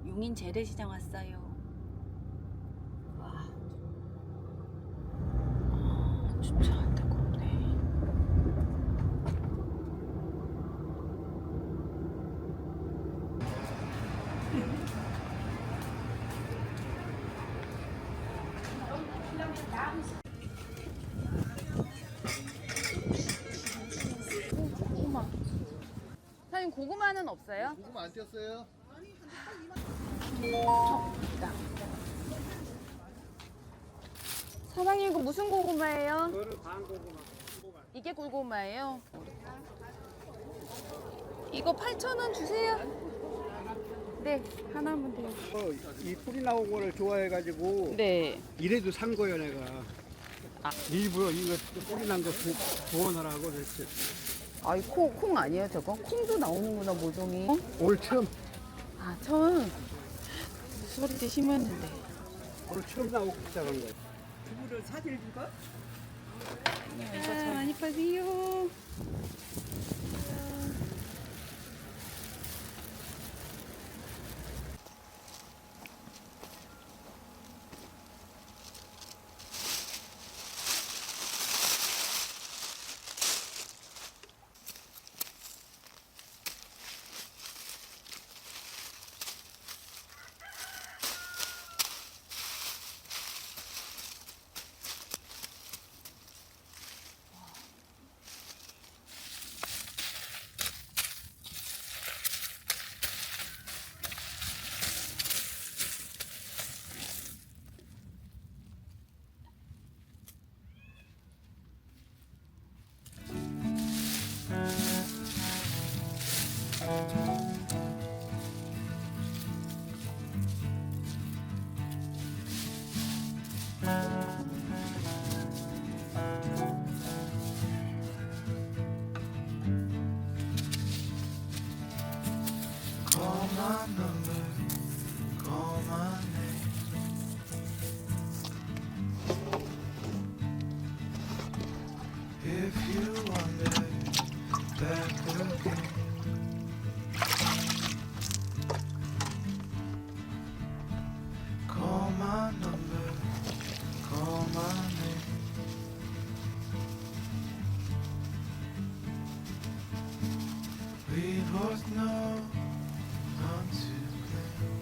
용인 재래시장 왔어요. 와, 주차할 데가 없네. 고구마. 사장님 고구마는 없어요? 고구마 안 띄었어요? 사장님 이거 무슨 고구마예요? 반고구마. 이게 굴고구마예요? 이거 8,000원 주세요. 네, 하나면 돼요. 이 뿌리 나온 거를 좋아해가지고 네. 이래도 산 거예요 내가. 일부러 이거 뿌리 난 거 구원하라고 그랬지. 아이 콩 아니에요 저거? 콩도 나오는구나 모종이. 올 처음 아 처음 소리 때 심었는데. 올 처음 나오기 시작한 거예요. 두부를 사질 줄까? 많이 파세요. Call my number, call my name. If you wonder back again, call my number, call my name. We both know not to blame.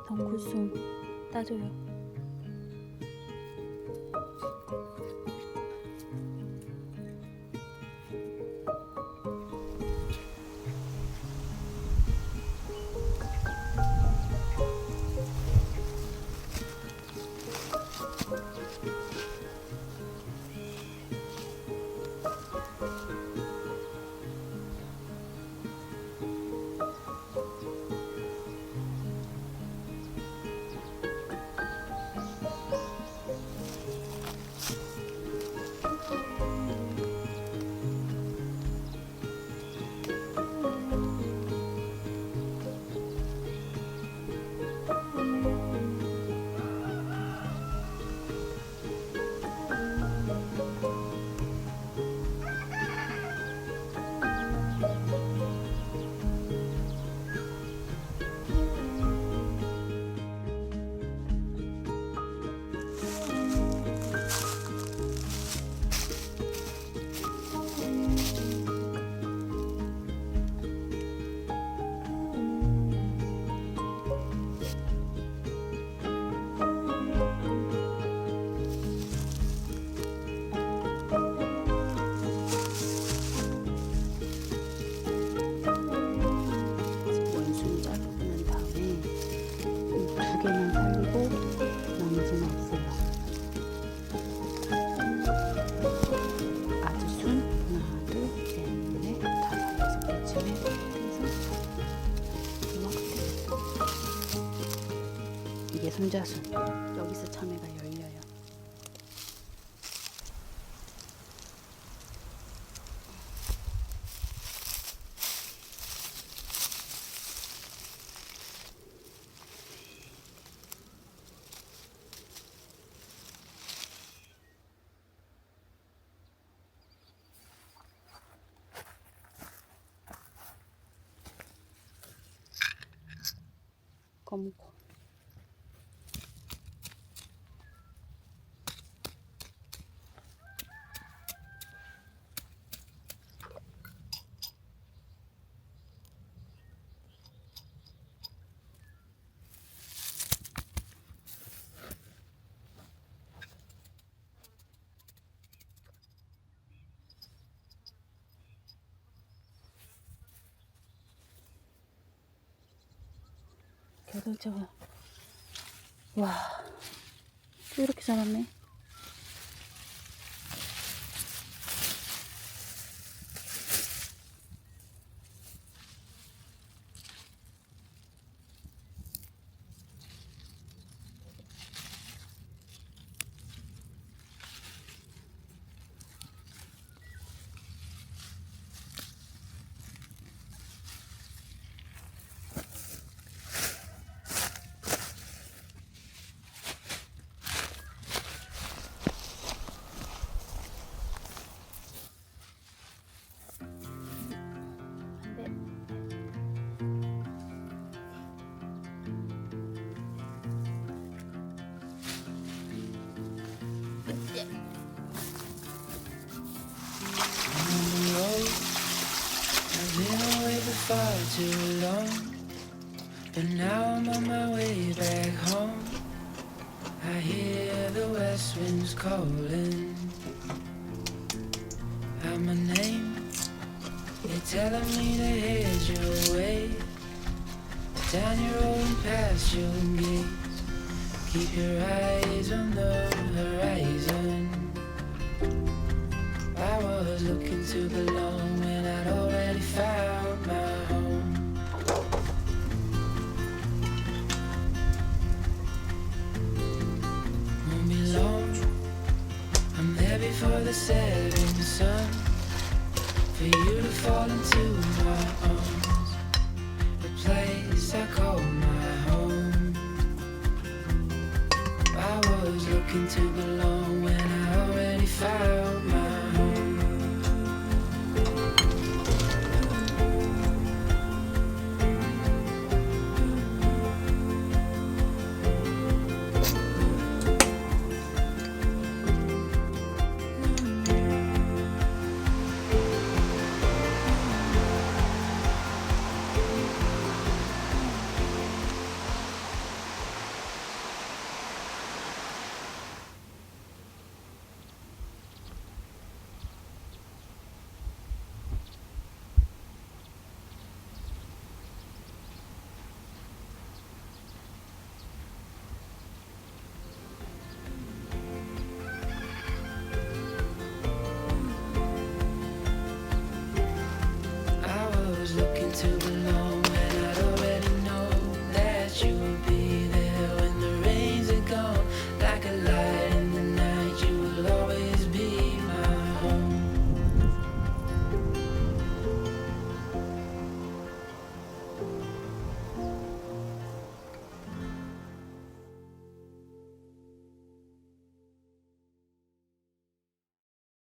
덩굴송 따줘요. 원순 자르고 난 다음에 이 2개만 살리고 나머지는 없애요. 아주순 하나, 둘, 셋, 넷, 다섯, 6개쯤에 해서 이만큼. 이게 손자순. 여기서 참외가 열려요. 검고. 겨들자가 와, 또 이렇게 자랐네. I've been away for far too long, but now I'm on my way back home. I hear the west winds calling out my name. They're telling me to head your way, down your road and past your gates. Keep your eyes on the horizon. I was looking to belong when I'd already found my home. Won't be long, I'm there before the setting sun, for you to fall into